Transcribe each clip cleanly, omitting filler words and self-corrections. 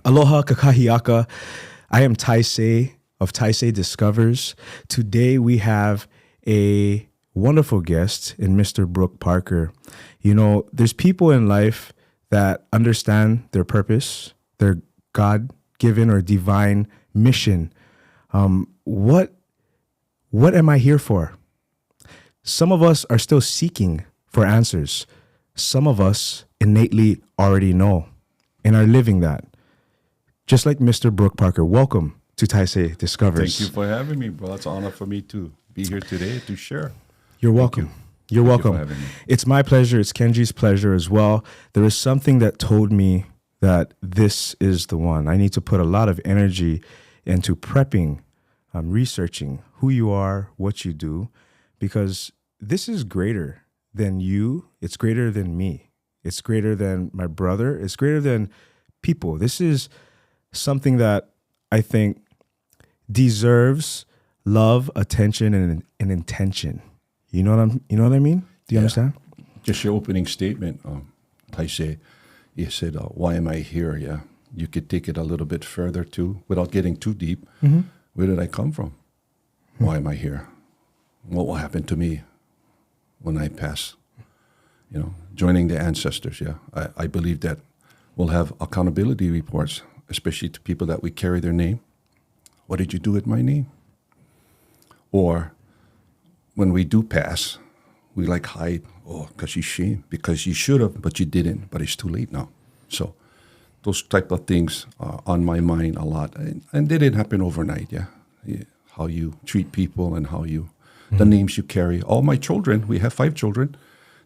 Aloha kakahiaka. I am Taisei of Taisei Discovers. Today we have a wonderful guest in Mr. Brook Parker. You know, there's people in life that understand their purpose, their God-given or divine mission. What am I here for? Some of us are still seeking for answers. Some of us innately already know and are living that. Just like Mr. Brook Parker. Welcome to Taisei Discovers. Thank you for having me, bro. It's an honor for me to be here today to share. You're welcome. You're welcome. Thank you for having me. It's my pleasure. It's Kenji's pleasure as well. There is something that told me that this is the one. I need to put a lot of energy into prepping, researching who you are, what you do, because this is greater than you. It's greater than me. It's greater than my brother. It's greater than people. This is something that I think deserves love, attention, and intention. You know what I mean? Do you understand? Just your opening statement, Taisei, you said, why am I here? Yeah. You could take it a little bit further too, without getting too deep. Mm-hmm. Where did I come from? Mm-hmm. Why am I here? What will happen to me when I pass? You know, joining the ancestors, yeah. I believe that we'll have accountability reports, especially to people that we carry their name. What did you do with my name? Or when we do pass, we like hide, because you shame, because you should have, but you didn't, but it's too late now. So those type of things are on my mind a lot. And they didn't happen overnight, yeah. How you treat people and how you, the names you carry. All my children, we have 5 children,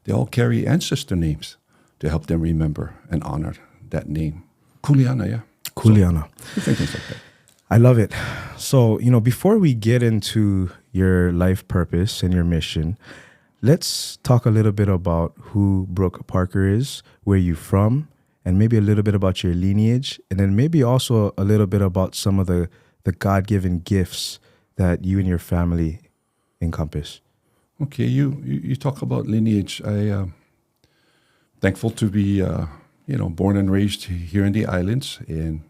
they all carry ancestor names to help them remember and honor that name. Kuleana, yeah. Kuleana. So, things like that. I love it. So, before we get into your life purpose and your mission, let's talk a little bit about who Brook Parker is, where you're from, and maybe a little bit about your lineage, and then maybe also a little bit about some of the God-given gifts that you and your family encompass. Okay, you talk about lineage. I'm thankful to be, born and raised here in the islands. And,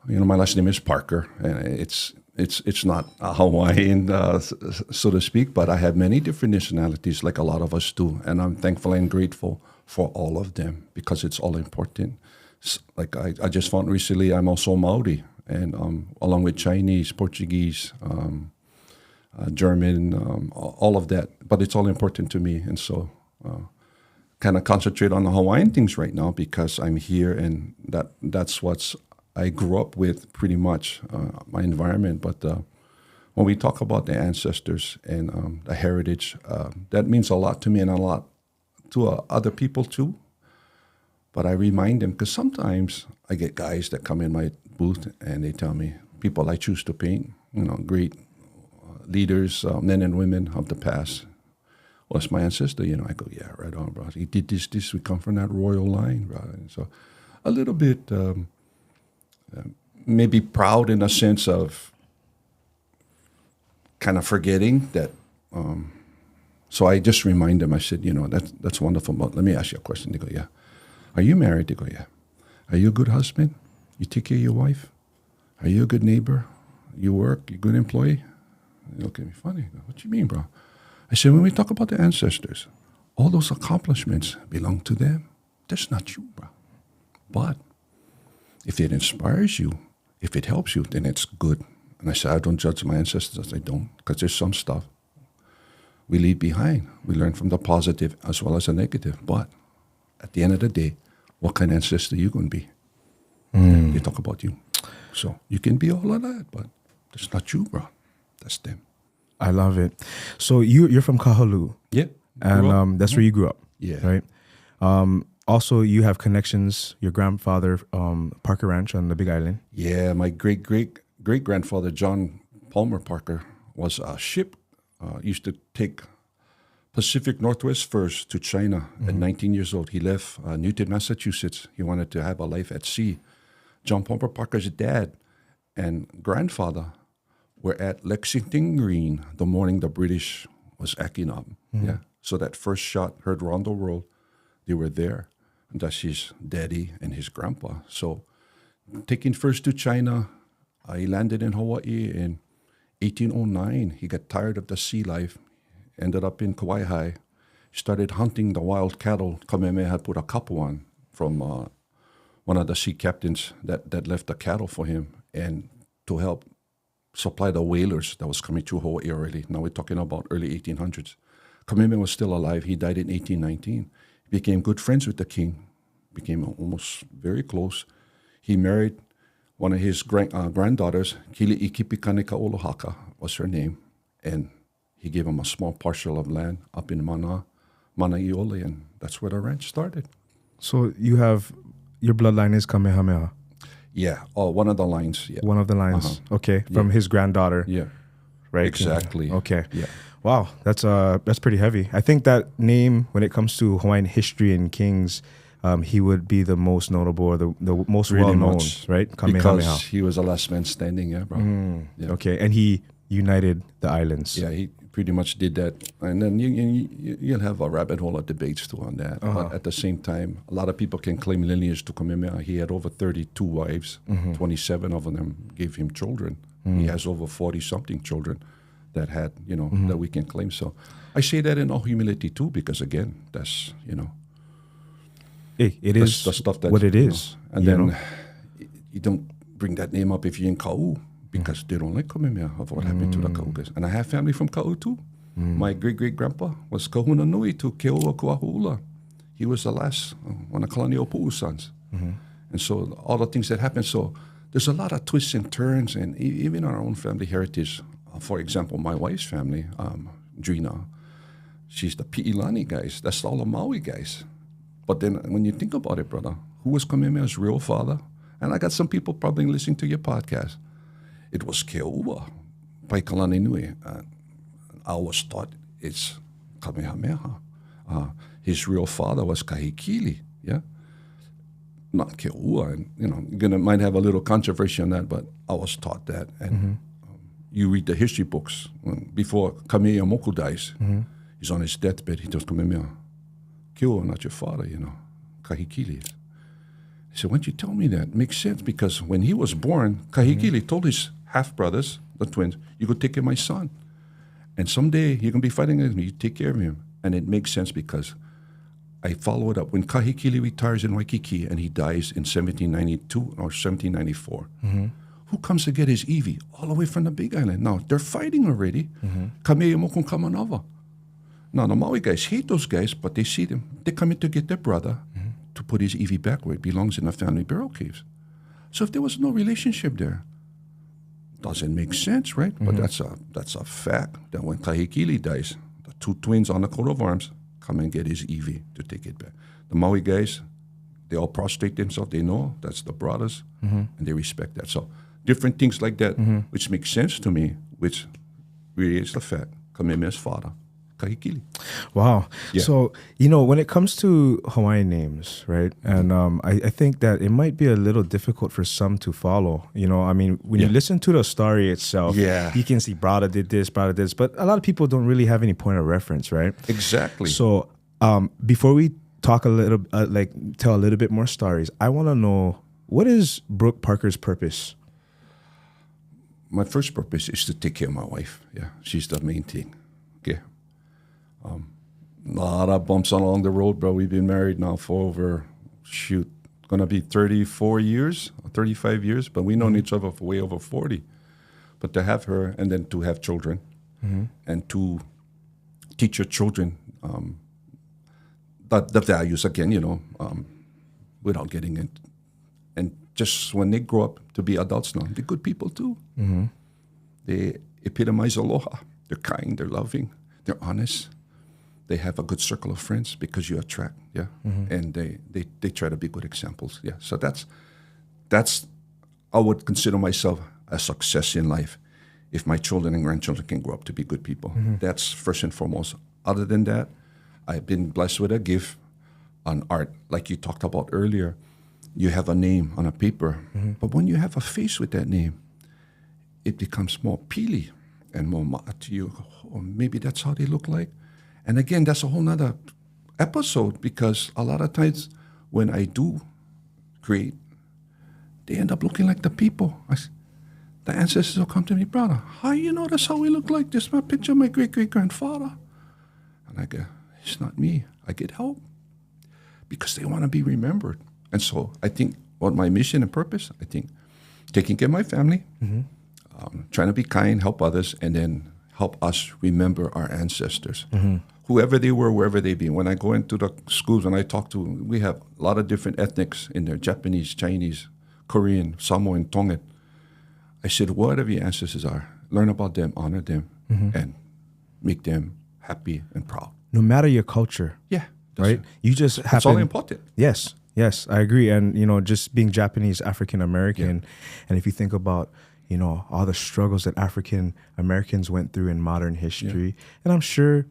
my last name is Parker, and it's not a Hawaiian, so to speak, but I have many different nationalities like a lot of us do. And I'm thankful and grateful for all of them because it's all important. Like I just found recently, I'm also Maori, and along with Chinese, Portuguese, German, all of that. But it's all important to me. And so kind of concentrate on the Hawaiian things right now because I'm here and that's what's I grew up with pretty much my environment. But when we talk about the ancestors and the heritage, that means a lot to me and a lot to other people too. But I remind them because sometimes I get guys that come in my booth and they tell me, people I choose to paint, great leaders, men and women of the past. Well, it's my ancestor, I go, yeah, right on, bro. He did this, we come from that royal line, bro. And so a little bit maybe proud in a sense of kind of forgetting that. So I just remind them, I said, that's wonderful, but let me ask you a question. They go, yeah. Are you married? They go, yeah. Are you a good husband? You take care of your wife? Are you a good neighbor? You work? You a good employee? They look at me funny. What do you mean, bro? I said, when we talk about the ancestors, all those accomplishments belong to them. That's not you, bro. But if it inspires you, if it helps you, then it's good. And I said, I don't judge my ancestors. I don't, because there's some stuff we leave behind. We learn from the positive as well as the negative. But at the end of the day, what kind of ancestor are you going to be? They talk about you. So you can be all of that, but that's not you, bro. That's them. I love it. So you're from Kahalu. Yeah. And that's where you grew up. Yeah. Right? Also, you have connections, your grandfather, Parker Ranch on the Big Island. Yeah, my great-grandfather, John Palmer Parker, was a ship, used to take Pacific Northwest first to China at 19 years old. He left Newton, Massachusetts. He wanted to have a life at sea. John Palmer Parker's dad and grandfather were at Lexington Green the morning the British was acting up. Yeah. So that first shot heard around the world, they were there. That's his daddy and his grandpa. So taking first to China, he landed in Hawaii in 1809. He got tired of the sea life, ended up in Kauai, started hunting the wild cattle Kamehameha had put a couple on from one of the sea captains that left the cattle for him and to help supply the whalers that was coming to Hawaii already. Now we're talking about early 1800s. Kamehameha was still alive. He died in 1819. He became good friends with the king, became almost very close. He married one of his granddaughters, Kili'ikipikanika Olohaka was her name, and he gave him a small parcel of land up in Manaiole, and that's where the ranch started. So you have, your bloodline is Kamehameha? Yeah, one of the lines. Yeah. One of the lines, okay, from his granddaughter. Yeah, right? Exactly. Okay. Yeah. Wow, that's pretty heavy. I think that name, when it comes to Hawaiian history and kings, he would be the most notable or the most Really well-known, much, right? Kamehameha. Because he was the last man standing, yeah, bro. Yeah. Okay, and he united the islands. Yeah, he pretty much did that. And then you'll have a rabbit hole of debates too on that. But at the same time, a lot of people can claim lineage to Kamehameha. He had over 32 wives. 27 of them gave him children. He has over 40-something children that had, that we can claim. So I say that in all humility too, because again, that's, Hey, it is the stuff that, what it is. And then you don't bring that name up if you're in Kau, because they don't like Kamehameha of what happened to the Kau guys. And I have family from Kau too. My great-great-grandpa was Kahuna Nui to Keoa Kuahu'ula. He was the last one of Kalani Opu'u's sons. And so all the things that happened. So there's a lot of twists and turns, and even our own family heritage. For example, my wife's family, Drena, she's the Pi'ilani guys. That's all the Maui guys. But then when you think about it, brother, who was Kamehameha's real father? And I got some people probably listening to your podcast. It was Keoua, Paikalani Nui. I was taught it's Kamehameha. His real father was Kahikili, yeah? Not Keoua. And, you might have a little controversy on that, but I was taught that. And you read the history books. Before Kamehameha Moku dies, he's on his deathbed. He tells Kamehameha, Keoua, not your father, Kahikili is. He said, why don't you tell me that? It makes sense, because when he was born, Kahikili told his half-brothers, the twins, you go take care of my son. And someday you're going to be fighting against me. You take care of him. And it makes sense because I follow it up. When Kahikili retires in Waikiki and he dies in 1792 or 1794, who comes to get his Eevee? All the way from the Big Island. Now, they're fighting already. Kamea Mokun Kamanava. Now, the Maui guys hate those guys, but they see them. They're coming to get their brother to put his Eevee back where it belongs in the family burial caves. So if there was no relationship there, doesn't make sense, right? But that's a fact that when Kahikili dies, the two twins on the coat of arms come and get his Eevee to take it back. The Maui guys, they all prostrate themselves. They know that's the brothers, and they respect that. So different things like that, which makes sense to me, which really is the fact. Kamehameha's father, Kahikili. Wow. Yeah. So, when it comes to Hawaiian names, right? And I think that it might be a little difficult for some to follow. When you listen to the story itself, you can see Brada did this, but a lot of people don't really have any point of reference, right? Exactly. So before we talk a little, tell a little bit more stories, I want to know, what is Brook Parker's purpose? My first purpose is to take care of my wife. Yeah, she's the main thing. Okay. A lot of bumps along the road, bro. We've been married now for over, gonna be 34 years, 35 years, but we've known each other for way over 40. But to have her and then to have children and to teach your children the values again, without getting it. And just when they grow up to be adults now, they're good people too. They epitomize aloha. They're kind, they're loving, they're honest. They have a good circle of friends because you attract, and they try to be good examples, So that's I would consider myself a success in life if my children and grandchildren can grow up to be good people. That's first and foremost. Other than that, I've been blessed with a gift on art, like you talked about earlier. You have a name on a paper, but when you have a face with that name, it becomes more pili and more ma'a to you. Oh, maybe that's how they look like. And again, that's a whole nother episode, because a lot of times when I do create, they end up looking like the people. The ancestors will come to me, brother, how you know that's how we look like? This is my picture of my great-great-grandfather. And I go, it's not me. I get help because they want to be remembered. And so I think what my mission and purpose, I think taking care of my family, trying to be kind, help others, and then help us remember our ancestors. Whoever they were, wherever they be. When I go into the schools and I talk to, we have a lot of different ethnics in there, Japanese, Chinese, Korean, Samoan, Tongan. I said, whatever your ancestors are, learn about them, honor them, and make them happy and proud. No matter your culture. Yeah. Right? You just have It's all important. Yes, I agree. And, just being Japanese, African American, and if you think about, all the struggles that African Americans went through in modern history, and I'm sure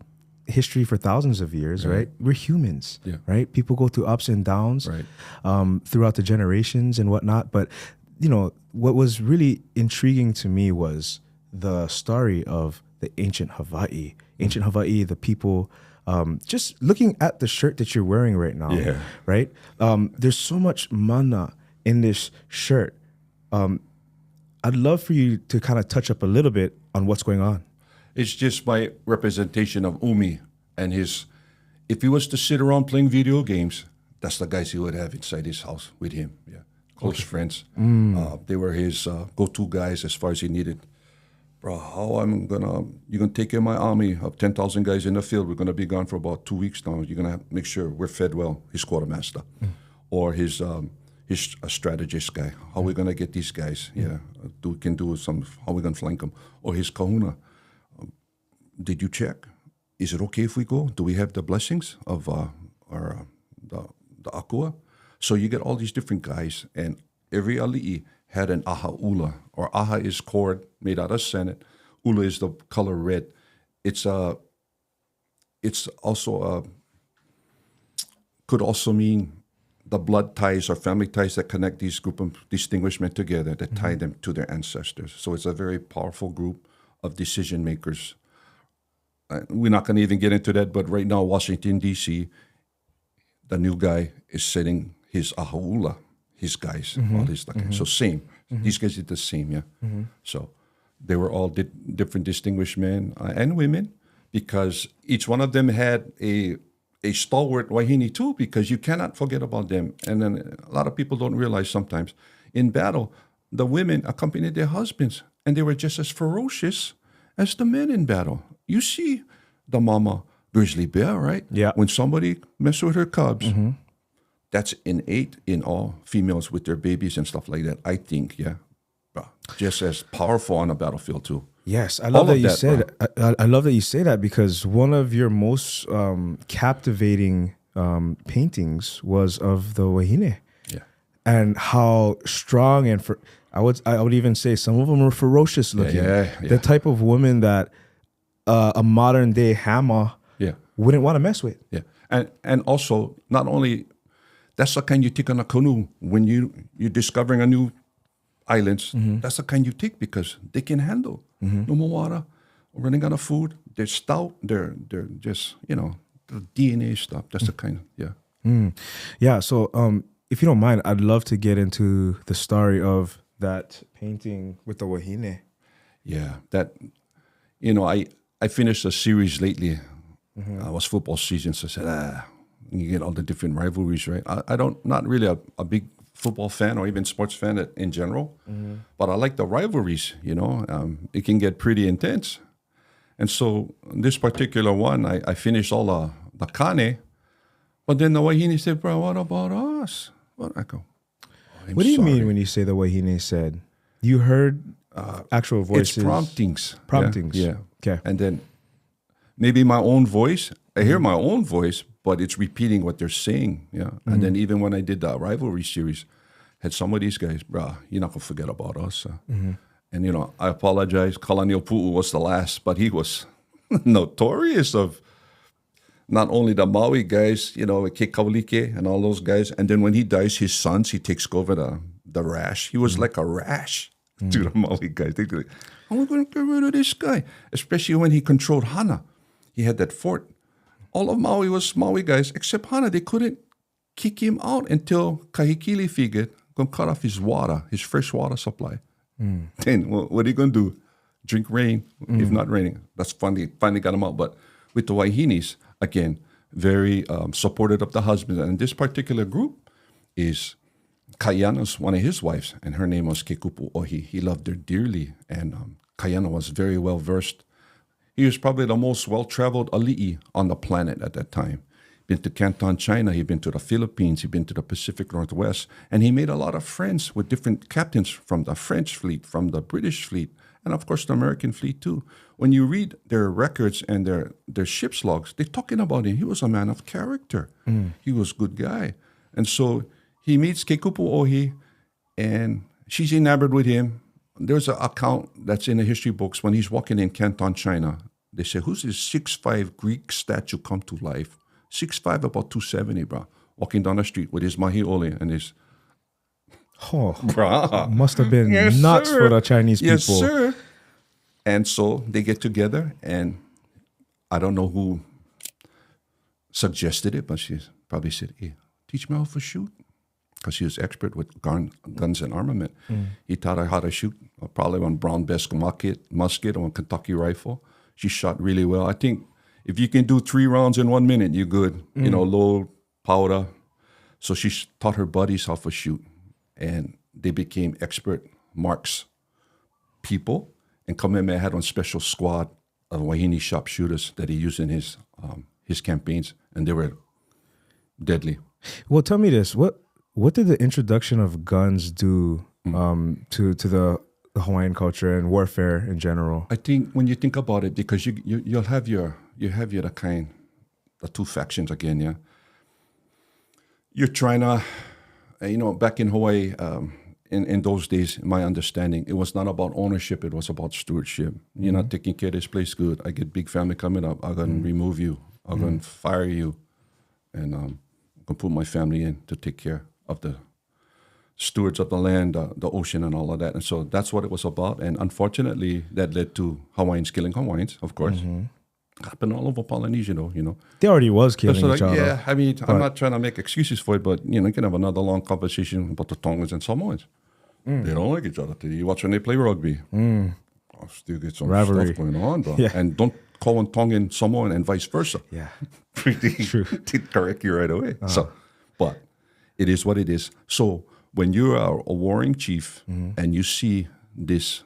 history for thousands of years, right? We're humans, right? People go through ups and downs throughout the generations and whatnot. But, what was really intriguing to me was the story of the ancient Hawaii. Ancient Hawaii, the people, just looking at the shirt that you're wearing right now, right? There's so much mana in this shirt. I'd love for you to kind of touch up a little bit on what's going on. It's just my representation of Umi and his. If he was to sit around playing video games, that's the guys he would have inside his house with him. Yeah, close friends. They were his go-to guys as far as he needed. Bro, you're gonna take care of my army of 10,000 guys in the field. We're gonna be gone for about 2 weeks now. You're gonna make sure we're fed well. His quartermaster, or his strategist guy. How we gonna get these guys? How we gonna flank them? Or his kahuna. Did you check? Is it okay if we go? Do we have the blessings of the akua? So you get all these different guys, and every ali'i had an aha ula, or aha is cord made out of sennit. Ula is the color red. It's also could also mean the blood ties or family ties that connect these group of distinguished men together, that tie them to their ancestors. So it's a very powerful group of decision makers. We're not going to even get into that, but right now, Washington, D.C., the new guy is setting his ahaula, his guys, all these so same. These guys did the same, So they were all different distinguished men and women, because each one of them had a stalwart wahine too, because you cannot forget about them. And then a lot of people don't realize sometimes in battle, the women accompanied their husbands, and they were just as ferocious as the men in battle. You see the mama grizzly bear, right? Yeah. When somebody messes with her cubs, that's innate in all females with their babies and stuff like that. I think, just as powerful on the battlefield too. Yes, I love that you said. I love that you say that, because one of your most captivating paintings was of the Wahine, and how strong and I would even say some of them were ferocious looking. The type of woman that a modern day Hama wouldn't want to mess with. Yeah, and also not only that's the kind you take on a canoe when you're discovering a new islands. That's the kind you take because they can handle no more water, running out of food. They're stout. They're just the DNA stuff. That's the kind. Yeah. So if you don't mind, I'd love to get into the story of that painting with the Wahine. Yeah, that I finished a series lately. It was football season, so I said, you get all the different rivalries, right? Not really a big football fan or even sports fan in general, but I like the rivalries, it can get pretty intense. And so this particular one, I finished all the kane, but then the Wahine said, bro, what about us? What? I go, what do you mean when you say the Wahine said? You heard actual voices? It's promptings. Yeah. Okay. And then maybe my own voice, I hear my own voice, but it's repeating what they're saying. And then even when I did the rivalry series, had some of these guys, bro, you're not going to forget about us. And, I apologize. Kalani'o Pu'u was the last, but he was notorious of not only the Maui guys, Ke Kaulike and all those guys. And then when he dies, his sons, he takes over the rash. He was like a rash to the Maui guys. They'd be like, how are we going to get rid of this guy? Especially when he controlled Hana. He had that fort. All of Maui was Maui guys, except Hana. They couldn't kick him out until Kahikili figured gonna cut off his water, his fresh water supply. Then what are you gonna do? Drink rain, if not raining. That's finally got him out. But with the Wahinis, again, very supportive of the husband. And this particular group is Kuleana's one of his wives, and her name was Kekupu Ohi. He loved her dearly, and Kuleana was very well versed. He was probably the most well-traveled ali'i on the planet at that time. Been to Canton, China. He'd been to the Philippines. He'd been to the Pacific Northwest. And he made a lot of friends with different captains from the French fleet, from the British fleet, and of course the American fleet too. When you read their records and their ship's logs, they're talking about him. He was a man of character. He was a good guy. And so he meets Kekupu Ohi, and she's enamored with him. There's an account that's in the history books when he's walking in Canton, China. They say, who's this 6'5" Greek statue come to life? 6'5", about 270, bro. Walking down the street with his mahiole and his... Must have been nuts for the Chinese people. Yes, sir. And so they get together, and I don't know who suggested it, but she probably said, hey, teach me how to shoot. Because she was expert with guns and armament. He taught her how to shoot, probably on Brown Bess musket or a Kentucky rifle. She shot really well. I think if you can do 3 rounds in 1 minute, you're good. You know, load, powder. So she taught her buddies how to shoot. And they became expert marks people. And Kamehameha had one special squad of Wahine sharpshooters that he used in his campaigns. And they were deadly. Well, tell me this. What did the introduction of guns do to the Hawaiian culture and warfare in general? I think when you think about it, because you'll have the two factions again, yeah. You're trying to, back in Hawaii, in those days, in my understanding, it was not about ownership, it was about stewardship. You're not taking care of this place good. I get big family coming up, I'm going to remove you, I'm going to fire you, and I'm going to put my family in to take care of the stewards of the land, the ocean, and all of that. And so that's what it was about. And unfortunately, that led to Hawaiians killing Hawaiians, of course. Happened all over Polynesia, though, They already was killing each other. Yeah, I mean, I'm not trying to make excuses for it, but, you can have another long conversation about the Tongans and Samoans. They don't like each other. You watch when they play rugby. I'll still get some Rivalry. stuff going on, bro. Yeah. And don't call one Tongan Samoan and vice versa. Yeah. Pretty True. to correct you right away. So, but it is what it is. So when you are a warring chief and you see this,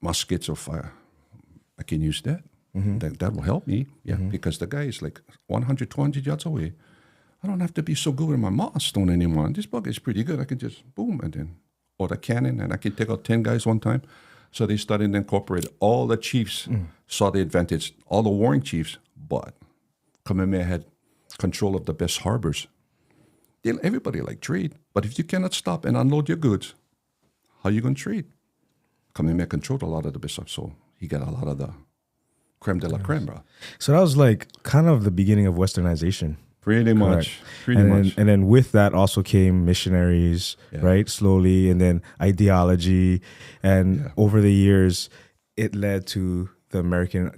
muskets or fire, I can use that. That will help me. Yeah, because the guy is like 100, 200 yards away. I don't have to be so good with my Mars stone anymore. This bug is pretty good. I can just boom and then, or the cannon, and I can take out 10 guys one time. So they started to incorporate. All the chiefs saw the advantage, all the warring chiefs, but Kamehameha had control of the best harbors. Everybody like trade, but if you cannot stop and unload your goods, how are you going to trade? Kamehameha controlled a lot of the best, so he got a lot of the creme de la creme, bro. So that was like kind of the beginning of Westernization. Pretty much. And then with that also came missionaries, right? Slowly, and then ideology. And over the years, it led to the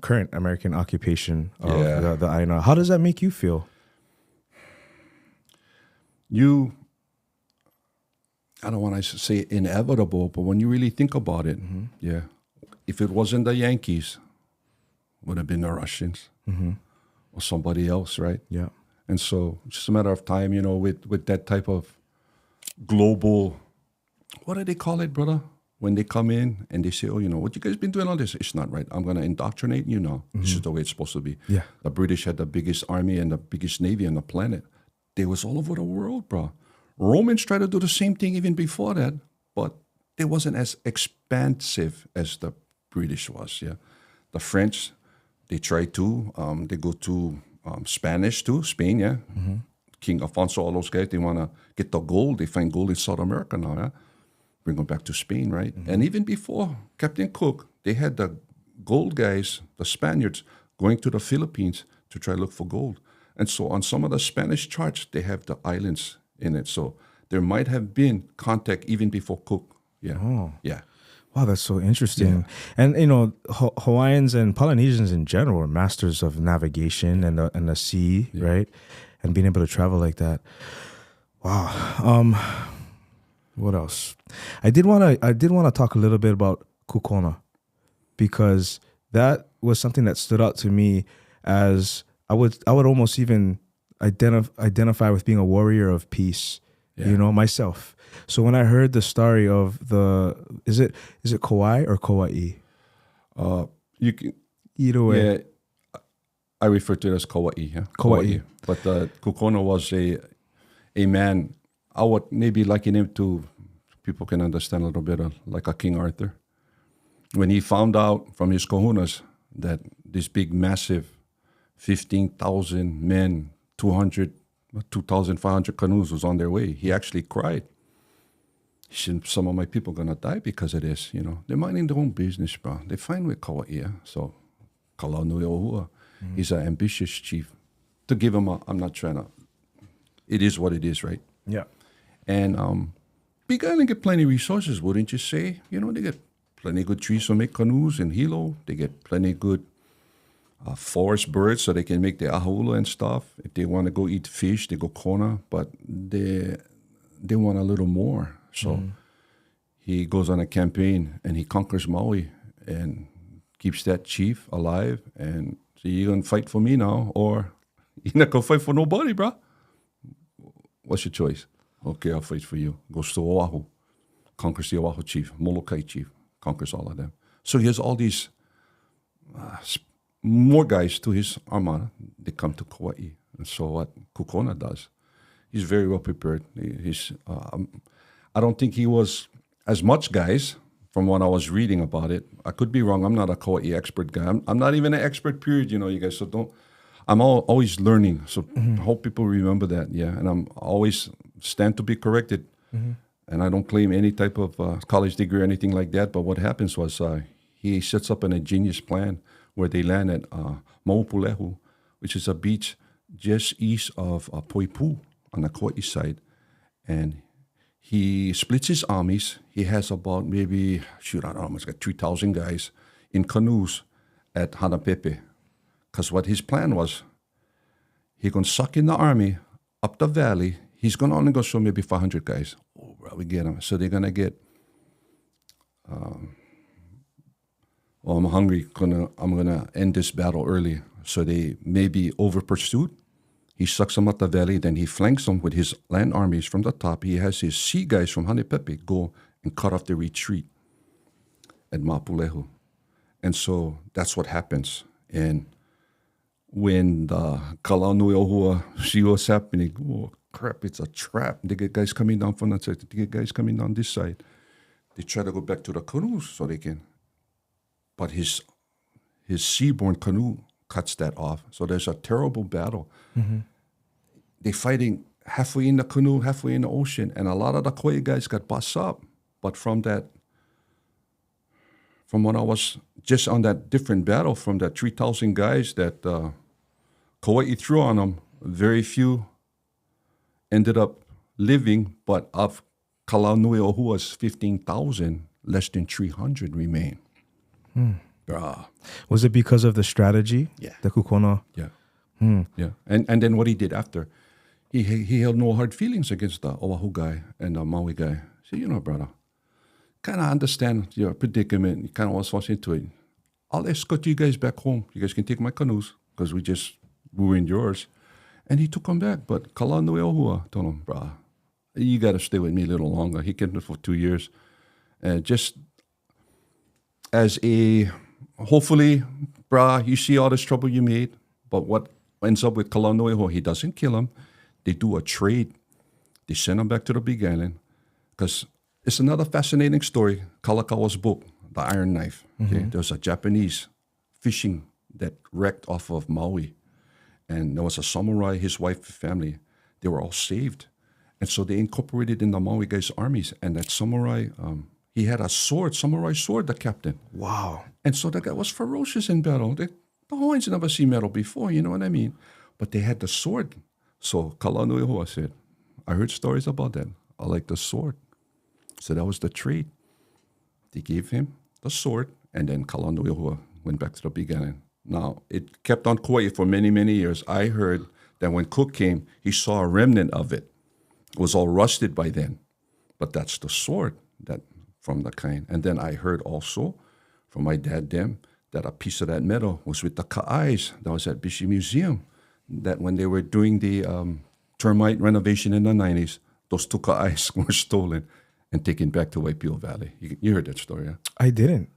current American occupation of the Aina. How does that make you feel? I don't want to say inevitable, but when you really think about it, if it wasn't the Yankees, it would have been the Russians or somebody else, right? Yeah. And so it's just a matter of time, with that type of global, what do they call it, brother? When they come in and they say, oh, what you guys been doing all this? It's not right. I'm going to indoctrinate you now. This is the way it's supposed to be. Yeah. The British had the biggest army and the biggest navy on the planet. They was all over the world, bro. Romans tried to do the same thing even before that, but it wasn't as expansive as the British was, yeah. The French, they tried to. They go to Spanish too, Spain, yeah. King Alfonso, all those guys, they want to get the gold. They find gold in South America now, yeah. Bring them back to Spain, right? And even before Captain Cook, they had the gold guys, the Spaniards, going to the Philippines to try to look for gold. And so on some of the Spanish charts, they have the islands in it. So there might have been contact even before Cook. Yeah. Oh. Yeah. Wow, that's so interesting. Yeah. And, Hawaiians and Polynesians in general are masters of navigation and the sea, right? and being able to travel like that. Wow. What else? I did want to talk a little bit about Kukona, because that was something that stood out to me, as I would almost even identify with being a warrior of peace, myself. So when I heard the story of is it Kauai or Kauai? You can Either way. Yeah, I refer to it as Kauai. Yeah? Kauai. But Kukona was a man. I would maybe liken him to, people can understand a little bit like a King Arthur. When he found out from his kahunas that this big, massive 15,000 men, 2,500 canoes was on their way, he actually cried. He said, some of my people are going to die because of this. They're minding their own business, bro. They find with Kauai. So Kalaunuiohua, he's an ambitious chief. To give him I'm not trying to, it is what it is, right? Yeah. And we gotta get plenty of resources, wouldn't you say? They get plenty of good trees to make canoes in Hilo. They get plenty of good forest birds so they can make the ahaula and stuff. If they want to go eat fish, they go Kona, but they want a little more. So he goes on a campaign and he conquers Maui and keeps that chief alive. And so you're going to fight for me now, or you're not going to fight for nobody, bro. What's your choice? Okay, I'll fight for you. Goes to Oahu, conquers the Oahu chief, Molokai chief, conquers all of them. So he has all these more guys to his armada. They come to Kauai. And so what Kukona does, he's very well prepared. I don't think he was as much guys from what I was reading about it. I could be wrong. I'm not a Kauai expert guy. I'm not even an expert, period, you guys. So don't. I'm always learning. So I hope people remember that, yeah. And I'm always stand to be corrected. And I don't claim any type of college degree or anything like that. But what happens was he sets up an ingenious plan where they land at Maupulehu, which is a beach just east of Poipu on the Kauai side. And he splits his armies. He has about maybe, I don't know, he's got 3,000 guys in canoes at Hanapepe. Because what his plan was, he's going to suck in the army up the valley. He's going to only go show maybe 500 guys. Oh, bro, we get them. So they're going to get, I'm hungry. I'm going to end this battle early. So they may be over pursuit. He sucks them up the valley. Then he flanks them with his land armies from the top. He has his sea guys from Hanapepe go and cut off the retreat at Mapulehu. And so that's what happens. And when the Kalaunuiohua see what's happening, oh crap, it's a trap. They get guys coming down from that side. They get guys coming down this side. They try to go back to the canoes so they can. But his seaborne canoe cuts that off. So there's a terrible battle. They're fighting halfway in the canoe, halfway in the ocean. And a lot of the Kauai guys got bust up. But from when I was just on that different battle, from that 3,000 guys that Kauai threw on them, very few ended up living, but of Kalaunuiohua's 15,000, less than 300 remain. Was it because of the strategy? Yeah. The Kukona? Yeah. Yeah. And then what he did after, he held no hard feelings against the Oahu guy and the Maui guy. He said, brother, kind of understand your predicament. You kind of was into it. I'll escort you guys back home. You guys can take my canoes because we just ruined yours. And he took them back. But Kalaunuiohua told him, brah, you got to stay with me a little longer. He kept it for 2 years. Just as hopefully, brah, you see all this trouble you made. But what ends up with Kalaunuiohua, he doesn't kill him. They do a trade. They send him back to the Big Island. Because it's another fascinating story. Kalakawa's book, The Iron Knife. Okay? There was a Japanese fishing that wrecked off of Maui. And there was a samurai, his wife, family. They were all saved. And so they incorporated in the Maui guys' armies. And that samurai, he had a sword, samurai sword, the captain. Wow. And so the guy was ferocious in battle. The Hawaiians never seen metal before, you know what I mean? But they had the sword. So Kalaunuiohua said, I heard stories about that. I like the sword. So that was the trade. They gave him the sword, and then Kalaunuiohua went back to the Big Island. Now, it kept on Kauai for many, many years. I heard that when Cook came, he saw a remnant of it. It was all rusted by then. But that's the sword that from the kind. And then I heard also from my dad them that a piece of that metal was with the ka'ais that was at Bishi Museum. That when they were doing the termite renovation in the 90s, those two ka'ais were stolen and taken back to Waipio Valley. You heard that story, huh? I didn't.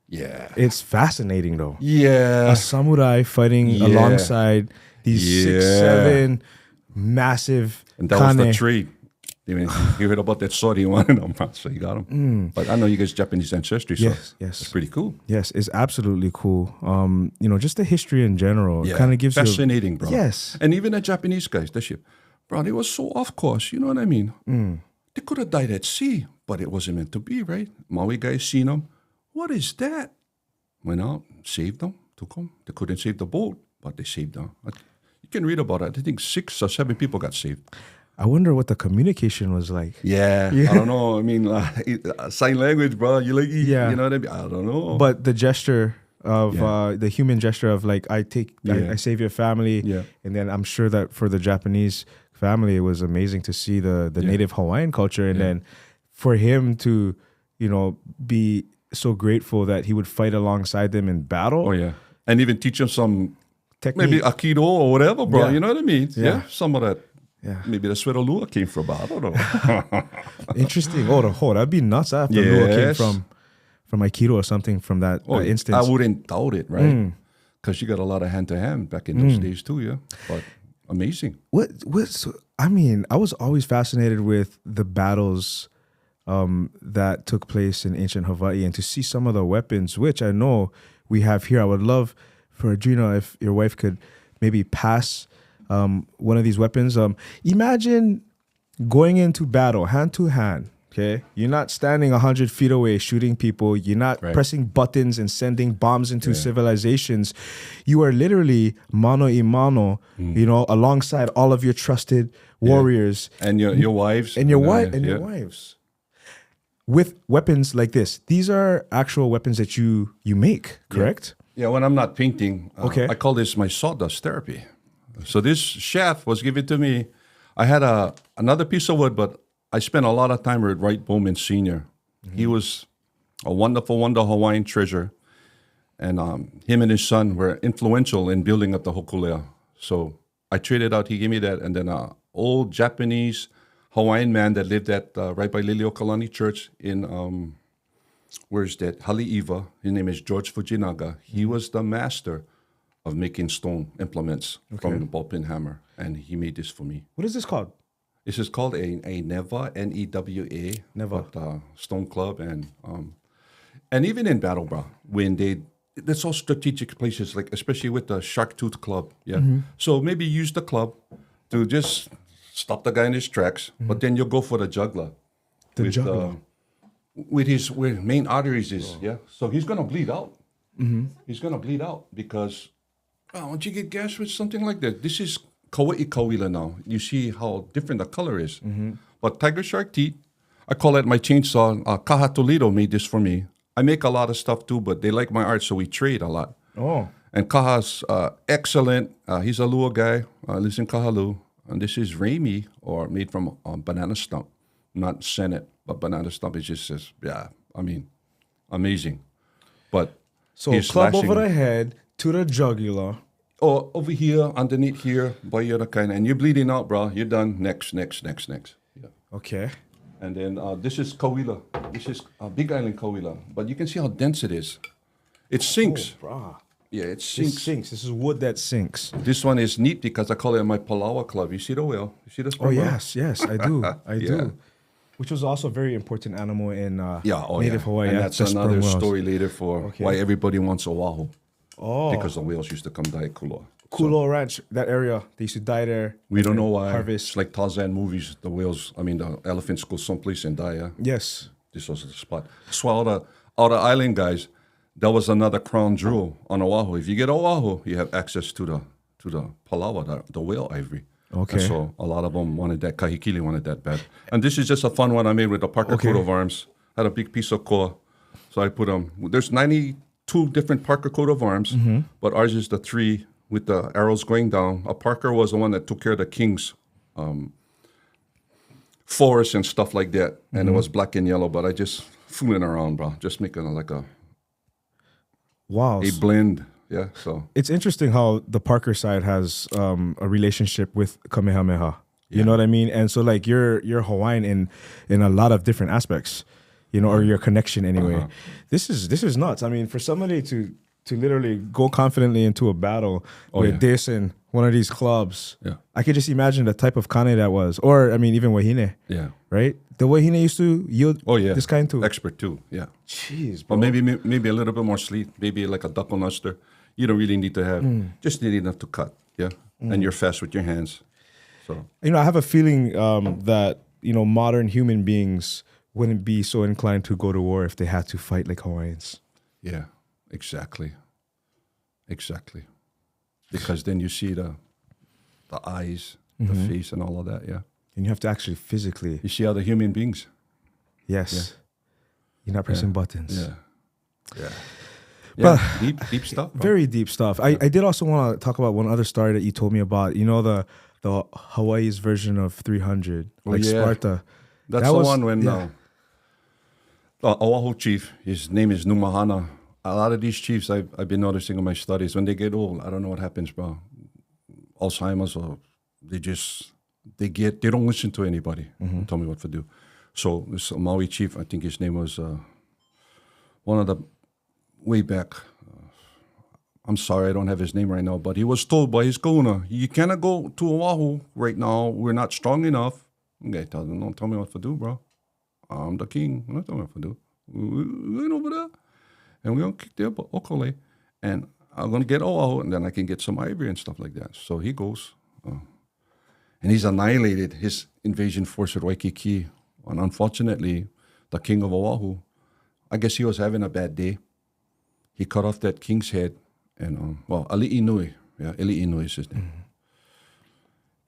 Yeah. It's fascinating, though. Yeah. A samurai fighting alongside these 6'7" massive And that was the trade. I mean, you heard about that sword, he wanted them, so you got them. But I know you guys Japanese ancestry, so yes. it's pretty cool. Yes, it's absolutely cool. You know, just the history in general kind of gives fascinating, bro. Yes. And even the Japanese guys, that shit, bro, they were so off course, you know what I mean? They could have died at sea, but it wasn't meant to be, right? Maui guys seen them. What is that? Went out, saved them, took them. They couldn't save the boat, but they saved them. You can read about it. I think 6 or 7 people got saved. I wonder what the communication was like. Yeah. I don't know. I mean, sign language, bro. You like, you know what I mean? I don't know. But the gesture of the human gesture of like, I save your family. Yeah. And then I'm sure that for the Japanese family, it was amazing to see the Native Hawaiian culture. And then for him to, you know, be so grateful that he would fight alongside them in battle. Oh, yeah. And even teach them some technique. Maybe Aikido or whatever, bro. Yeah. You know what I mean? Yeah. Some of that. Yeah. Maybe that's where the lure came from. I don't know. Interesting. That'd be nuts if the lure came from Aikido or something from that instance. I wouldn't doubt it, right? Because you got a lot of hand-to-hand back in those days too, yeah. But amazing. I mean, I was always fascinated with the battles that took place in ancient Hawaii, and to see some of the weapons, which I know we have here. I would love for Drena, if your wife could maybe pass one of these weapons. Imagine going into battle hand to hand. Okay, you're not standing 100 feet away shooting people. You're not pressing buttons and sending bombs into civilizations. You are literally mano a mano, you know, alongside all of your trusted warriors and your wives and your wives with weapons like this. These are actual weapons that you make, correct? Yeah. When I'm not painting, I call this my sawdust therapy. So this shaft was given to me. I had another piece of wood, but I spent a lot of time with Wright Bowman Sr. He was a wonderful Hawaiian treasure. And him and his son were influential in building up the hokulea. So I traded out, he gave me that. And then an old Japanese Hawaiian man that lived at right by Liliuokalani Church in, where's that? Haleiwa. His name is George Fujinaga. He was the master of making stone implements from the ball peen hammer. And he made this for me. What is this called? This is called a Newa, Newa, Newa. Stone club. And even in battle, bro, when that's all strategic places, like especially with the shark tooth club. Yeah. So maybe use the club to just stop the guy in his tracks, but then you'll go for the juggler. With his main arteries is, so he's going to bleed out. He's going to bleed out because once you get gashed with something like that, this is Kauai Kauila now. You see how different the color is. But tiger shark teeth, I call it my chainsaw. Kaha Toledo made this for me. I make a lot of stuff too, but they like my art, so we trade a lot. Oh. And Kaha's excellent. He's a Lua guy, lives in Kahalu. And this is Raimi, or made from banana stump. Not Senate, but banana stump. It just says, amazing. But so club over the head to the jugular. Oh, over here, underneath here, by your kind, and you're bleeding out, bro. You're done. Next. Yeah. Okay. And then this is Kauila. This is Big Island Kauila. But you can see how dense it is. It sinks. Oh, brah. Yeah, it sinks. It sinks. This is wood that sinks. This one is neat because I call it my Palawa club. You see the whale? You see the sperm whale? Yes, I do. I do. Which was also a very important animal in Native Hawaii. And that's another story later for why everybody wants Oahu. Oh. Because the whales used to come die at Kuloa. Kuloa Ranch, that area, they used to die there. We don't know why. Harvest. It's like Tarzan movies. The whales, the elephants go someplace and die. Yeah? Yes. This was the spot. So all the island guys, that was another crown jewel on Oahu. If you get Oahu, you have access to the palawa, the whale ivory. Okay. And so a lot of them wanted that. Kahikili wanted that bad. And this is just a fun one I made with the Parker coat of arms. Had a big piece of koa. So I put them. There's 92 different Parker coat of arms, but ours is the 3 with the arrows going down. Parker was the one that took care of the king's forest and stuff like that. And it was black and yellow, but I just fooling around, bro. Just making like a blend. Yeah, so. It's interesting how the Parker side has a relationship with Kamehameha. You know what I mean? And so like you're Hawaiian in a lot of different aspects, you know, or your connection anyway. This is nuts. I mean, for somebody to literally go confidently into a battle with this and one of these clubs, I could just imagine the type of kane that was. Or, I mean, even wahine. Yeah. Right? The wahine used to yield this kind too. Expert too, yeah. Jeez, bro. Or maybe a little bit more sleek. Maybe like a duckle nuster. You don't really need to have, just need enough to cut, and you're fast with your hands. So, you know, I have a feeling that, you know, modern human beings wouldn't be so inclined to go to war if they had to fight like Hawaiians. Yeah, exactly. Because then you see the eyes, the face and all of that, And you have to actually physically. You see other human beings. Yes. Yeah. You're not pressing buttons. Yeah. But deep stuff. Bro. Very deep stuff. I did also want to talk about one other story that you told me about. You know, the Hawaii's version of 300, Sparta. That's the one when the Oahu chief, his name is Numahana. A lot of these chiefs I've been noticing in my studies, when they get old, I don't know what happens, bro. Alzheimer's, or they don't listen to anybody. Tell me what to do. So this Maui chief, I think his name was one of the way back. I'm sorry, I don't have his name right now, but he was told by his kahuna, you cannot go to Oahu right now. We're not strong enough. Okay, don't tell me what to do, bro. I'm the king. I'm not telling me what to do. We're over there. And we're going to kick their okole. And I'm going to get Oahu, and then I can get some ivory and stuff like that. So he goes. And he's annihilated his invasion force at Waikiki. And unfortunately, the king of Oahu, I guess he was having a bad day. He cut off that king's head. And, Ali'i Nui. Yeah, Ali'i Nui is his name.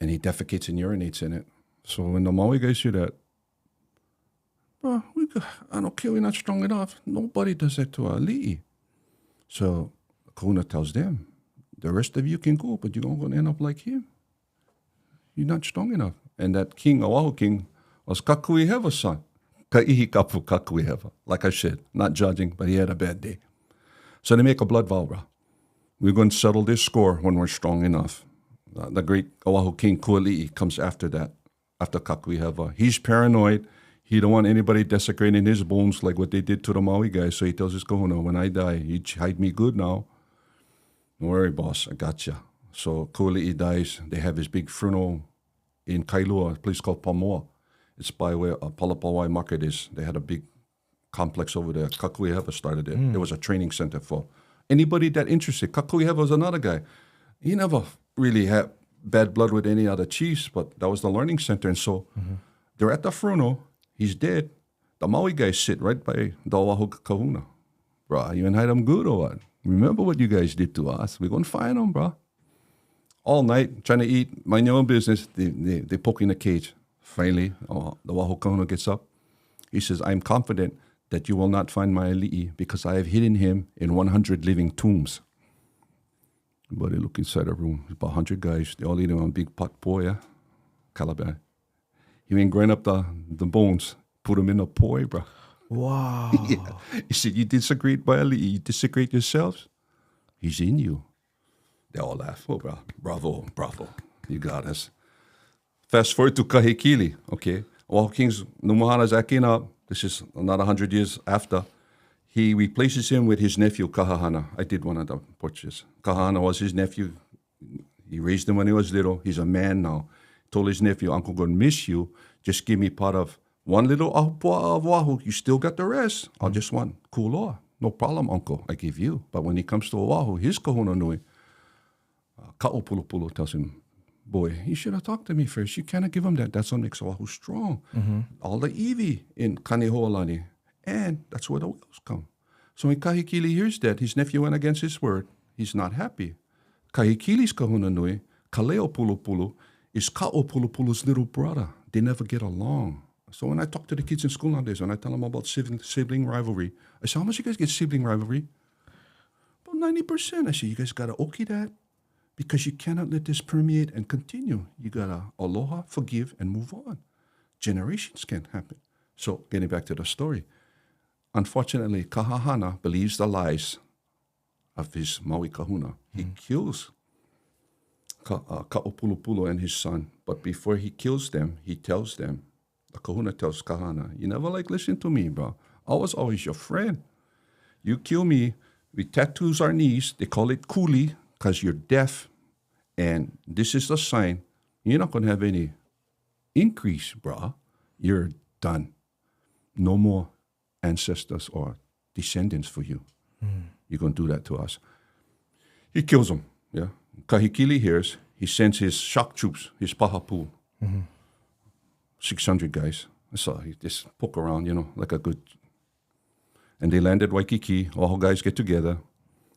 And he defecates and urinates in it. So when the Maui guys hear that, bro, I don't care, we're not strong enough. Nobody does that to Ali'i. So Kahuna tells them, the rest of you can go, but you're going to end up like him. You're not strong enough. And that king, Oahu king, was Kakuihewa's son. Ka'ihi kapu Kakuihewa. Like I said, not judging, but he had a bad day. So they make a blood vow, bro. We're going to settle this score when we're strong enough. The great Oahu king, Kuali'i, comes after that, after Kakuihewa. He's paranoid. He don't want anybody desecrating his bones like what they did to the Maui guys. So he tells his kahuna, when I die, you hide me good now. Don't worry, boss, I got you. So Kuali'i dies. They have his big funeral in Kailua, a place called Pamoa. It's by where Palapawai market is. They had a big complex over there. Kakuihewa started it. It was a training center for anybody that interested. Kakuihewa was another guy. He never really had bad blood with any other chiefs, but that was the learning center. And so they're at the funeral. He's dead. The Maui guys sit right by the Oahu kahuna. Bro, you ain't hide them good or what? Remember what you guys did to us. We're going to find them, bro. All night, trying to eat, mind your own business. They poke in the cage. Finally, the Oahu kahuna gets up. He says, I'm confident that you will not find my ali'i because I have hidden him in 100 living tombs. But they look inside the room. About 100 guys. They all eating on big pot poi, calabash. He went grind up the bones, put them in a poi, bro. Wow. He said, you desecrate my ali'i, you desecrate yourselves. He's in you. They all laugh. Oh, bro. Bravo. You got us. Fast forward to Kahekili, okay? Oahu King's Numahana's acting up. This is another 100 years after. He replaces him with his nephew, Kahahana. I did one of the portraits. Kahahana was his nephew. He raised him when he was little. He's a man now. Told his nephew, Uncle, going to miss you. Just give me part of one little ahupua of Oahu. You still got the rest. I'll just want kuloa. No problem, Uncle. I give you. But when he comes to Oahu, his kahuna nui, Ka'opulupulu tells him, boy, you should have talked to me first. You cannot give him that. That's what makes Oahu strong. All the iwi in Kanehoalani. And that's where the whales come. So when Kahekili hears that, his nephew went against his word. He's not happy. Kahekili's kahuna nui, Kaleopulupulu, is Ka'opulupulu's little brother. They never get along. So when I talk to the kids in school nowadays, when I tell them about sibling rivalry, I say, how much you guys get sibling rivalry? About 90%. I say, you guys got to oki that. because you cannot let this permeate and continue. You got to aloha, forgive, and move on. Generations can happen. So getting back to the story, unfortunately, Kahahana believes the lies of his Maui kahuna. He kills Ka'opulupulu and his son, but before he kills them, he tells them, the kahuna tells Kahana, you never listen to me, bro. I was always your friend. You kill me, we tattoos our knees, they call it kuli, because you're deaf, and this is the sign, you're not going to have any increase, bro. You're done. No more ancestors or descendants for you. You're going to do that to us. He kills them, yeah. Kahikili hears, he sends his shock troops, his pahapu, 600 guys. So he just poke around, like a good... And they landed Waikiki, all guys get together.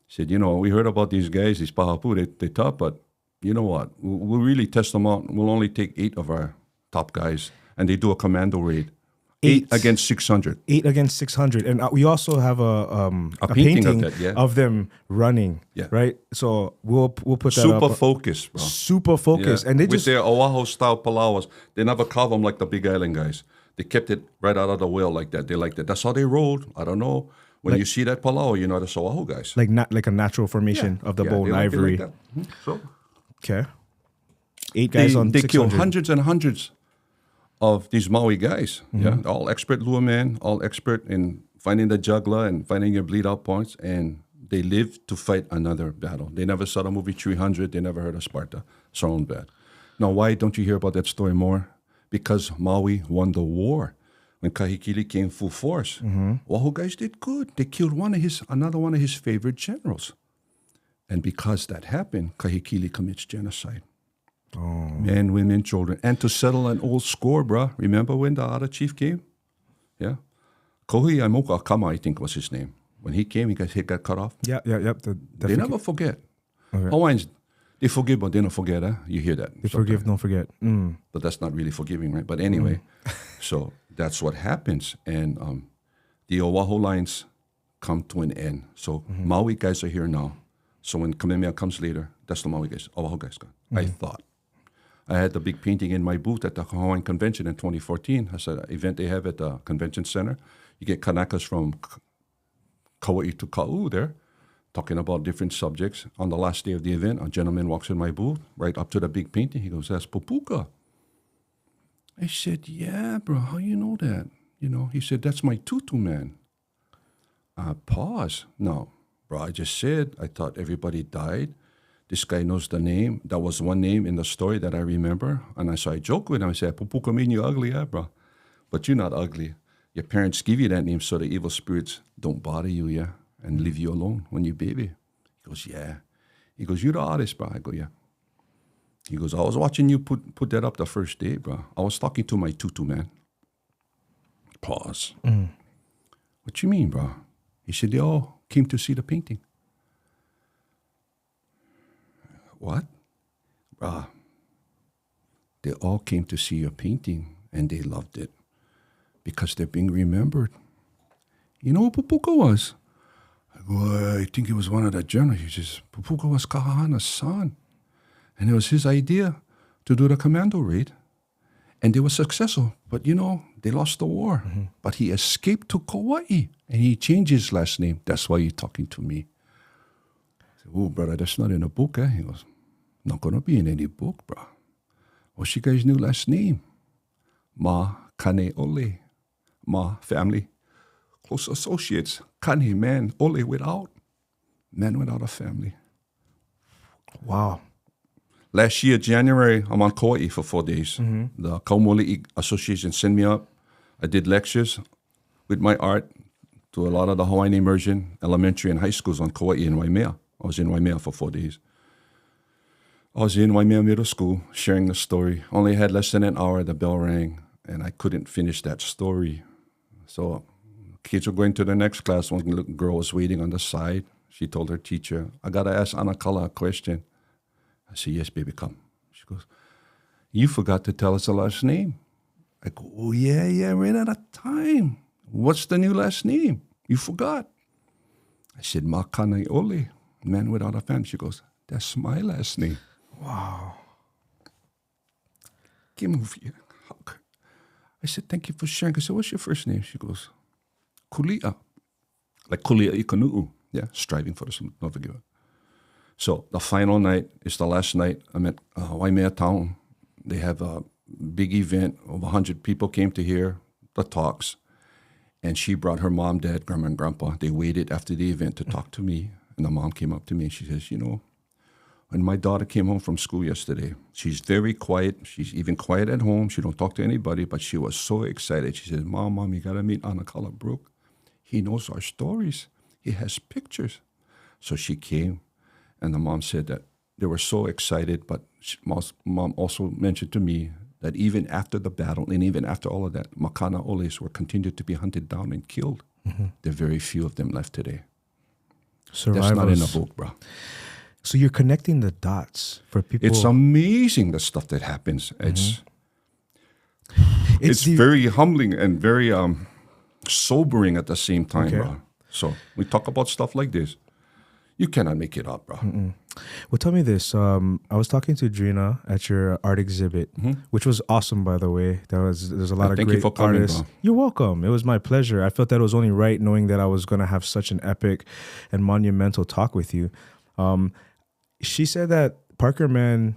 Said, we heard about these guys, these pahapu, they're tough, but you know what? We'll really test them out. We'll only take 8 of our top guys, and they do a commando raid. 8 against 600. 8 against 600. And we also have a painting of that, yeah. of them running, right? So we'll put that Super up. focused, bro. Super focused. Yeah. And they With just... their Oahu-style palawas, they never carve them like the Big Island guys. They kept it right out of the whale like that. They like that. That's how they rolled. I don't know. When you see that palawa, that's Oahu guys. Like a natural formation of the bone ivory. So, okay. 8 guys on 600. They kill hundreds and hundreds of these Maui guys. Yeah, all expert lure men, all expert in finding the juggler and finding your bleed out points, and they live to fight another battle. They never saw the movie 300. They never heard of Sparta. So on bad. Now, why don't you hear about that story more? Because Maui won the war. When Kahikili came full force, Oahu guys did good. They killed another one of his favorite generals. And because that happened, Kahikili commits genocide. Oh. Men, women, children. And to settle an old score, bruh. Remember when the other chief came? Yeah. Kohi Aimoka Akama, I think was his name. When he came, he got cut off. Yeah. They never forget. Okay. Hawaiians, they forgive, but they don't forget. You hear that. They forgive, don't forget. But that's not really forgiving, right? But anyway, so that's what happens. And the Oahu lines come to an end. So Maui guys are here now. So when Kamehameha comes later, that's the Maui guys. Oahu guys gone. I thought. I had the big painting in my booth at the Hawaiian Convention in 2014. That's an event they have at the convention center. You get Kanakas from Kauai to Ka'u there, talking about different subjects. On the last day of the event, a gentleman walks in my booth, right up to the big painting. He goes, that's Pupuka. I said, yeah, bro, how you know that? He said, that's my tutu man. I paused. No, bro, I just said, I thought everybody died. This guy knows the name. That was one name in the story that I remember. And so I joke with him. I said, Pupuka mean you ugly, yeah, bro. But you're not ugly. Your parents give you that name so the evil spirits don't bother you, yeah, and leave you alone when you're baby. He goes, yeah. He goes, you're the artist, bro. I go, yeah. He goes, I was watching you put that up the first day, bro. I was talking to my tutu man. Pause. What you mean, bro? He said, they all came to see the painting. What? Bruh, they all came to see your painting and they loved it because they're being remembered. You know what Pupuka was? I go, I think it was one of the generals. He says, Pupuka was Kahahana's son. And it was his idea to do the commando raid. And they were successful. But, they lost the war. But he escaped to Kauai and he changed his last name. That's why you're talking to me. Oh, brother, that's not in a book, eh? He goes, not going to be in any book, bro. What's your guy's new last name? Ma Kane Ole. Ma, family. Close associates. Kane, man. Ole, without. Man without a family. Wow. Last year, January, I'm on Kauai for 4 days. The Kaumoli'i Association sent me up. I did lectures with my art to a lot of the Hawaiian immersion elementary and high schools on Kauai in Waimea. I was in Waimea for 4 days. I was in Waimea Middle School sharing the story. Only had less than an hour, the bell rang, and I couldn't finish that story. So kids were going to the next class. One little girl was waiting on the side. She told her teacher, I got to ask Anakala a question. I said, yes, baby, come. She goes, you forgot to tell us the last name. I go, oh, yeah, ran out of time. What's the new last name? You forgot. I said, Makane Ole, man without a family. She goes, That's my last name. Wow. Came over here. I said, thank you for sharing. I said, what's your first name? She goes, Kuleana. Like Kulia Ikanu'u. Yeah, striving for the Nova Giver. So the final night is the last night. I'm at Waimea Town. They have a big event. Over 100 people came to hear the talks. And she brought her mom, dad, grandma, and grandpa. They waited after the event to talk to me. And the mom came up to me and she says, you know, when my daughter came home from school yesterday, she's very quiet. She's even quiet at home. She don't talk to anybody, but she was so excited. She said, Mom, you got to meet Anakala Brook. He knows our stories. He has pictures. So she came, and the mom said that they were so excited, but mom also mentioned to me that even after the battle and even after all of that, Makana Oles were continued to be hunted down and killed. Mm-hmm. There are very few of them left today. Survivors. That's not in the book, bro. So you're connecting the dots for people. It's amazing the stuff that happens. Mm-hmm. It's very humbling and very sobering at the same time, bro. So we talk about stuff like this. You cannot make it up, bro. Mm-mm. Well, tell me this. I was talking to Drena at your art exhibit, which was awesome, by the way. There's a lot of thank great you for coming, artists. bro. You're welcome. It was my pleasure. I felt that it was only right knowing that I was going to have such an epic and monumental talk with you. She said that Parker men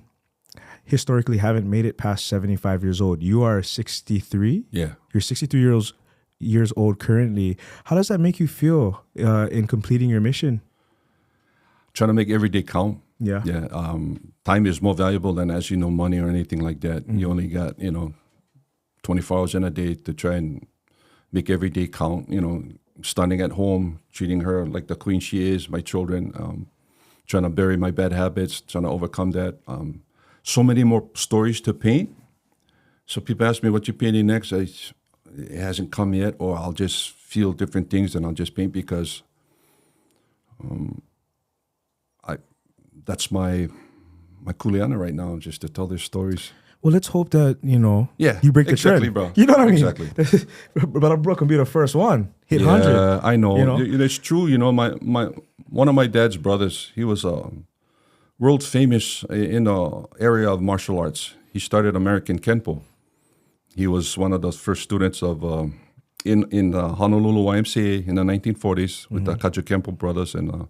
historically haven't made it past 75 years old. You are 63? Yeah. You're 63 years old currently. How does that make you feel in completing your mission? Trying to make every day count. Yeah. Yeah. Time is more valuable than, as you know, money or anything like that. Mm-hmm. You only got, 24 hours in a day to try and make every day count. Standing at home, treating her like the queen she is, my children, trying to bury my bad habits, trying to overcome that. So many more stories to paint. So people ask me, what you painting next? It hasn't come yet, or I'll just feel different things and I'll just paint because that's my Kuleana right now, just to tell their stories. Well, let's hope that, you break the exactly, trend. Bro. You know what I mean? Exactly. Brother Brook can be the first one. Hit 100. Yeah, I know. It's true. One of my dad's brothers, he was world famous in the area of martial arts. He started American Kenpo. He was one of the first students of in the Honolulu YMCA in the 1940s with the Kaju Kenpo brothers, and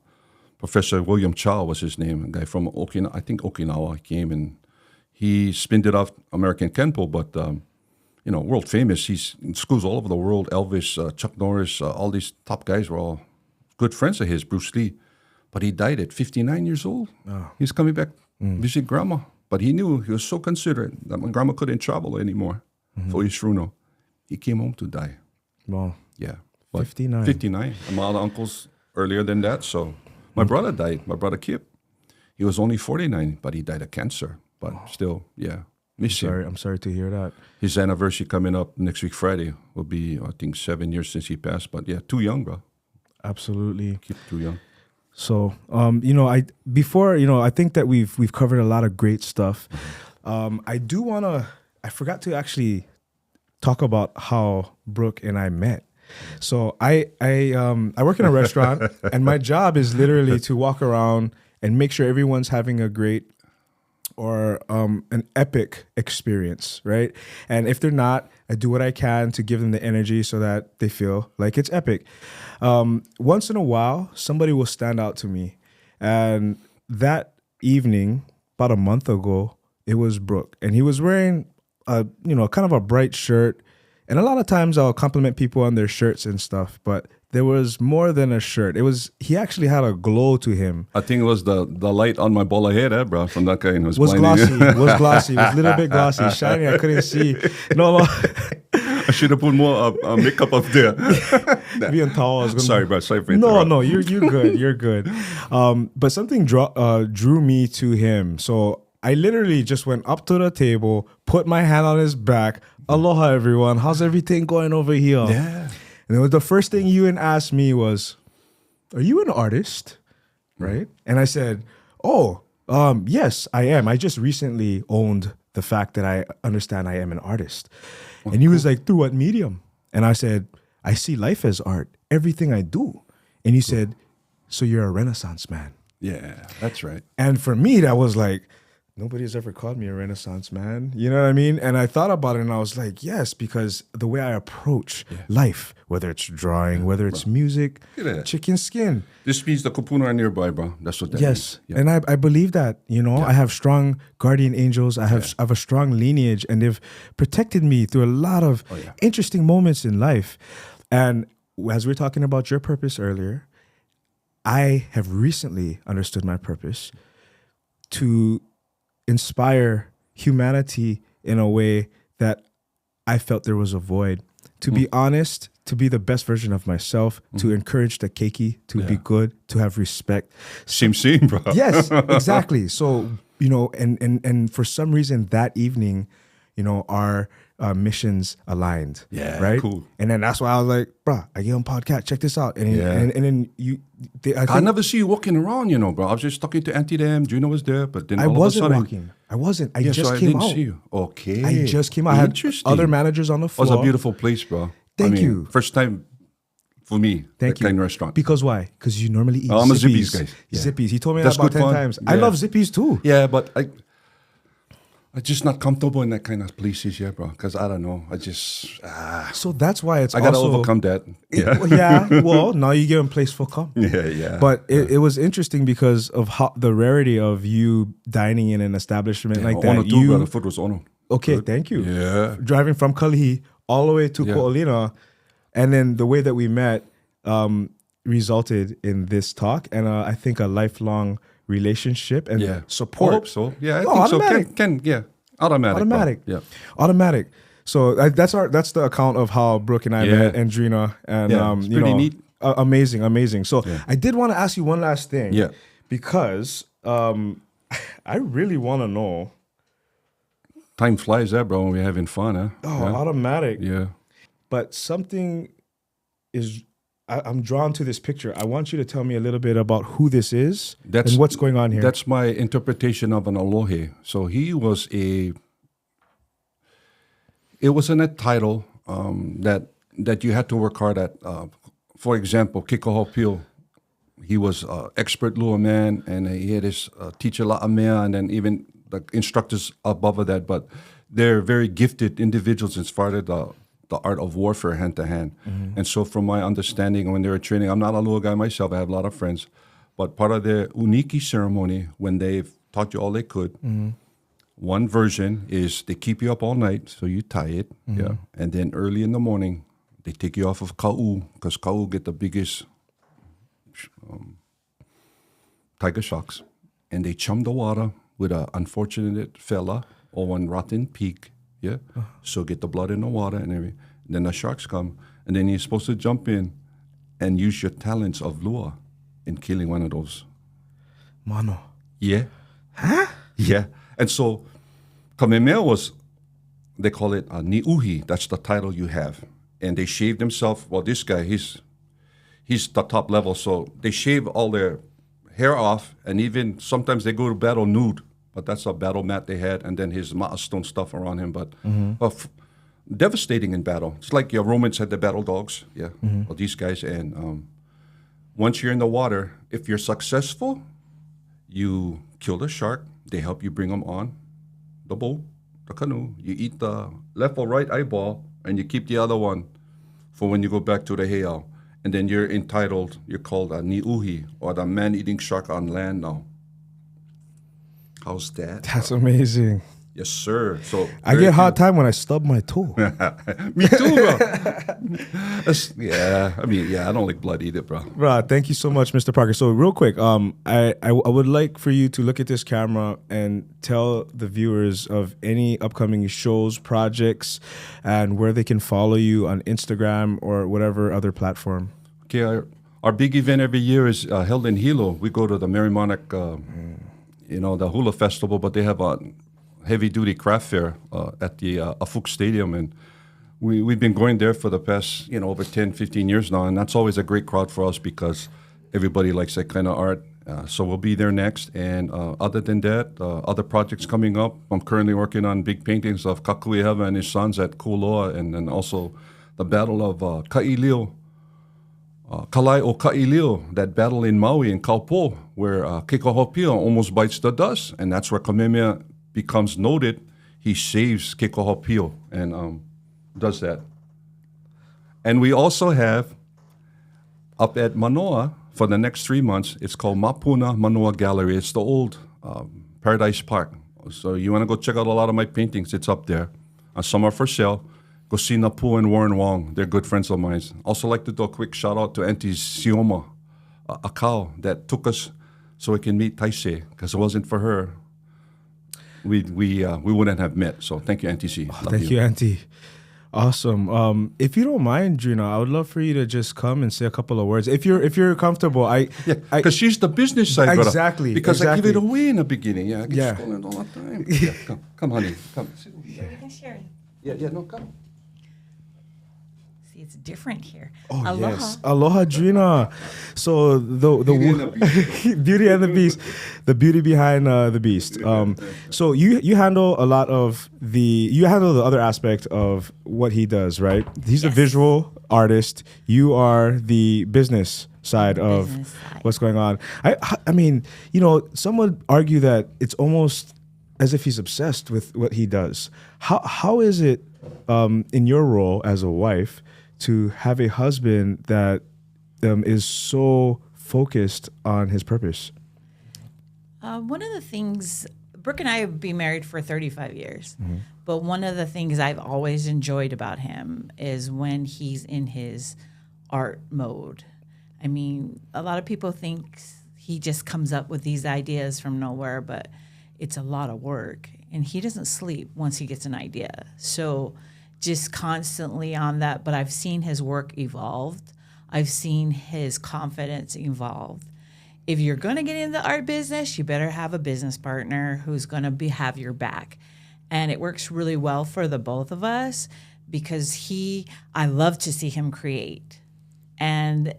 Professor William Chow was his name, a guy from Okinawa. I think Okinawa came and he spinned it off American Kenpo, but world famous. He's in schools all over the world. Elvis, Chuck Norris, all these top guys were all good friends of his, Bruce Lee. But he died at 59 years old. Oh. He's coming back visit grandma. But he knew, he was so considerate that my grandma couldn't travel anymore for Ishruno. He came home to die. Wow. Yeah. 59. 59. And my other uncles earlier than that. So my brother died, my brother Kip. He was only 49, but he died of cancer. But still, yeah. I'm sorry to hear that. His anniversary coming up next week, Friday, will be, I think, 7 years since he passed. But yeah, too young, bro. Absolutely. Keep too young. So, I think that we've covered a lot of great stuff. I forgot to actually talk about how Brook and I met. So I work in a restaurant, and my job is literally to walk around and make sure everyone's having a great or an epic experience, right? And if they're not, I do what I can to give them the energy so that they feel like it's epic. Once in a while, somebody will stand out to me. And that evening, about a month ago, it was Brook. And he was wearing kind of a bright shirt. And a lot of times I'll compliment people on their shirts and stuff, but there was more than a shirt. He actually had a glow to him. I think it was the light on my bola head, bro, from that guy. Was glossy. Was glossy. It was a little bit glossy, shiny. I couldn't see. No. I should have put more makeup up there. Being tall. Sorry, bro. Sorry for interrupting. No, you're good. You're good. But something drew me to him. So I literally just went up to the table, put my hand on his back. Aloha, everyone. How's everything going over here? Yeah. And it was the first thing you asked me was, are you an artist? Right? And I said, yes, I am. I just recently owned the fact that I understand I am an artist. And he was like, through what medium? And I said, I see life as art, everything I do. And he said, so you're a Renaissance man. Yeah, that's right. And for me, that was like, nobody's ever called me a Renaissance man. You know what I mean? And I thought about it and I was like, yes, because the way I approach life, whether it's drawing, whether it's music, chicken skin. This means the Kupuna are nearby, bro. That's what that means. Yes. And I believe that, you know, I have strong guardian angels. I have a strong lineage, and they've protected me through a lot of interesting moments in life. And as we were talking about your purpose earlier, I have recently understood my purpose to inspire humanity in a way that I felt there was a void. To be honest, to be the best version of myself, to encourage the keiki, to be good, to have respect. Same, bro. Yes, exactly. So, you know, and for some reason that evening, you know, our missions aligned. Yeah, right. Cool. And then that's why I was like, bruh, I get on podcast. Check this out. And then I never see you walking around, you know, bro. I was just talking to Auntie Dem. Gina was there, but then I all wasn't of a sudden, walking. I wasn't. I so just I came didn't out. see you. Okay. I just came out. I had other managers on the It floor. was a beautiful place, bro. Thank you. First time for me. Thank you. Kind of restaurant. Because why? Because you normally eat I'm a Zippies. Zippies guy. Yeah. Zippies. He told me That's that about good 10 fun. times. Yeah. I love Zippies too. Yeah, but I'm just not comfortable in that kind of places, bro. Because I don't know. I just So that's why it's I gotta also, overcome that. Yeah. Yeah. Well, now you get in place for come. Yeah. But it was interesting because of how the rarity of you dining in an establishment like that. Ono too, bro. The food was ono. Okay, Good. thank you. Yeah. Driving from Kalihi all the way to Kuleana, and then the way that we met resulted in this talk and I think a lifelong relationship and support. I hope so. Yeah, I think automatic. so. Automatic. Bro. Yeah. Automatic. So that's the account of how Brook and I met, and Drena, and it's pretty neat. Amazing. So I did want to ask you one last thing. Yeah. Because I really want to know. Time flies, bro, when we're having fun, huh? Oh, automatic. Yeah. But something is, I'm drawn to this picture. I want you to tell me a little bit about who this is and what's going on here. That's my interpretation of an aloha. So it wasn't a title that you had to work hard at. For example, Kikoho Pio, he was expert lua man, and he had his teacher La'amea, and then even the instructors above that. But they're very gifted individuals as far as the art of warfare hand to hand. And so from my understanding, when they were training, I'm not a lua guy myself, I have a lot of friends, but part of their uniki ceremony, when they've taught you all they could, one version is they keep you up all night, so you tie it, and then early in the morning, they take you off of ka'u, because ka'u get the biggest tiger sharks, and they chum the water with an unfortunate fella or one rotten pig, so get the blood in the water and everything. Then the sharks come, and then you're supposed to jump in and use your talents of lua in killing one of those. Mano. Yeah. Huh? Yeah. And so Kamehameha was, they call it ni'uhi. That's the title you have. And they shave themselves. Well, this guy, he's the top level. So they shave all their hair off, and even sometimes they go to battle nude. But that's a battle mat they had, and then his ma'astone stuff around him. But devastating in battle. It's like your Romans had the battle dogs. Yeah. Well, these guys. And once you're in the water, if you're successful, you kill the shark. They help you bring them on the boat, the canoe. You eat the left or right eyeball, and you keep the other one for when you go back to the heiau. And then you're entitled, you're called a ni'uhi, or the man-eating shark on land now. How's that? That's amazing. Yes, sir. So I get a hard time when I stub my toe. Me too, bro. I don't like blood either, bro. Bro, thank you so much, Mr. Parker. So real quick, I would like for you to look at this camera and tell the viewers of any upcoming shows, projects, and where they can follow you on Instagram or whatever other platform. Okay, our big event every year is held in Hilo. We go to the Merry Monarch, the hula festival, but they have a heavy-duty craft fair at the Afuk Stadium, and we've been going there for the past, over 10, 15 years now, and that's always a great crowd for us because everybody likes that kind of art. So we'll be there next, and other than that, other projects coming up. I'm currently working on big paintings of Kakueheva and his sons at Kuloa, and then also the Battle of Ka'ilio Kalai o Ka'ilio, that battle in Maui in Kaupo, where Kekauhopio almost bites the dust, and that's where Kamehameha becomes noted. He saves Kekauhopio and does that. And we also have, up at Manoa, for the next 3 months, it's called Mapuna Manoa Gallery. It's the old Paradise Park. So you want to go check out a lot of my paintings, it's up there. Some are for sale. Go see Napu and Warren Wong. They're good friends of mine. Also like to do a quick shout out to Auntie Sioma Akao that took us so we can meet Taisei, because it wasn't for her, we wouldn't have met. So thank you, Auntie C. Thank you, Auntie. Awesome. If you don't mind, Drena, I would love for you to just come and say a couple of words. If you're comfortable, because she's the business side. Exactly. Because exactly. I give it away in the beginning. Yeah, I get stolen all the time. Yeah, come, honey, come. You can share it. Yeah, no, come. See, it's different here. Oh, Aloha. yes. Aloha, Drena. So the Beauty and the Beast, the beauty behind the beast. So you handle a lot of the other aspect of what he does, right? He's a visual artist. You are the business side of what's going on. I mean, some would argue that it's almost as if he's obsessed with what he does. How is it in your role as a wife to have a husband that is so focused on his purpose? One of the things, Brook and I have been married for 35 years, Mm-hmm. but one of the things I've always enjoyed about him is when he's in his art mode. I mean, a lot of people think he just comes up with these ideas from nowhere, but it's a lot of work, and he doesn't sleep once he gets an idea. So just constantly on that, but I've seen his work evolved. I've seen his confidence evolve. If you're going to get into the art business, you better have a business partner who's going to have your back. And it works really well for the both of us because I love to see him create and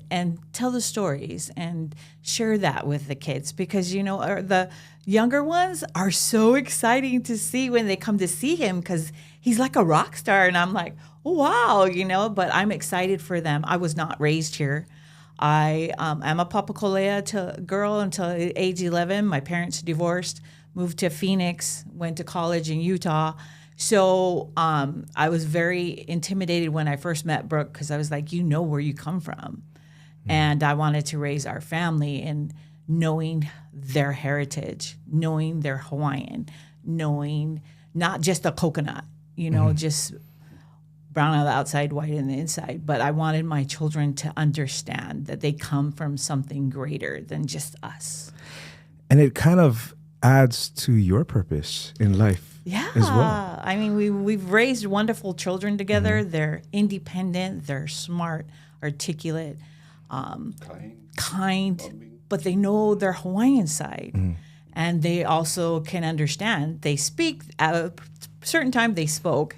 tell the stories and share that with the kids because, the younger ones are so exciting to see when they come to see him because he's like a rock star. And I'm like, oh, wow, but I'm excited for them. I was not raised here. I am a Papakolea girl until age 11. My parents divorced, moved to Phoenix, went to college in Utah. So I was very intimidated when I first met Brook because I was like, where you come from. And I wanted to raise our family and knowing their heritage, knowing they're Hawaiian, knowing not just a coconut, just brown on the outside, white on the inside. But I wanted my children to understand that they come from something greater than just us. And it kind of adds to your purpose in life as well. I mean, we've raised wonderful children together. They're independent, they're smart, articulate, kind, but they know their Hawaiian side. And they also can understand. They speak, at a certain time they spoke,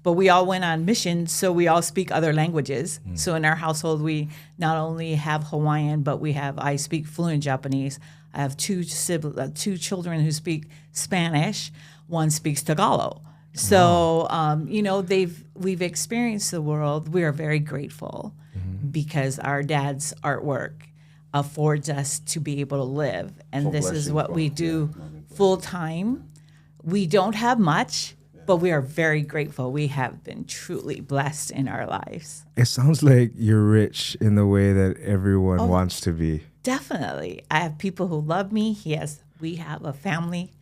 but we all went on missions, so we all speak other languages. So in our household, we not only have Hawaiian, but I speak fluent Japanese. I have two children who speak Spanish. One speaks Tagalog. So, we've experienced the world. We are very grateful because our dad's artwork affords us to be able to live. And this is what we do full time. We don't have much, but we are very grateful. We have been truly blessed in our lives. It sounds like you're rich in the way that everyone wants to be. Definitely. I have people who love me. We have a family.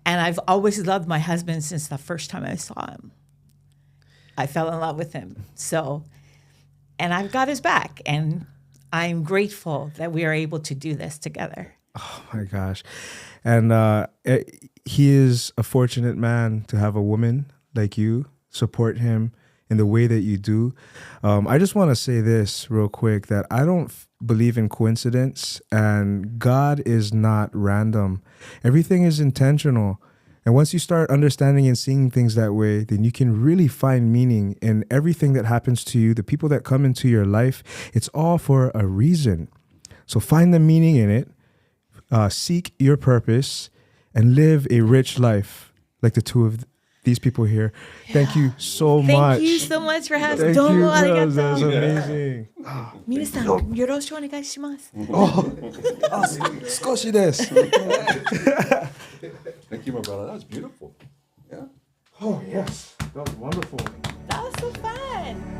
And I've always loved my husband since the first time I saw him. I fell in love with him. And I've got his back. And I'm grateful that we are able to do this together. Oh, my gosh. And he is a fortunate man to have a woman like you support him in the way that you do. I just want to say this real quick, that I don't believe in coincidence, and God is not random. Everything is intentional. And once you start understanding and seeing things that way, then you can really find meaning in everything that happens to you, the people that come into your life. It's all for a reason. So find the meaning in it, seek your purpose, and live a rich life like the two of these people here. Thank you so much. Thank you so much for having me. Thank you, girls. That was amazing. 皆さん、よろしくお願いします。少しです。 Thank you, my brother. That was beautiful. Yeah. Oh, yes. That was wonderful. That was so fun.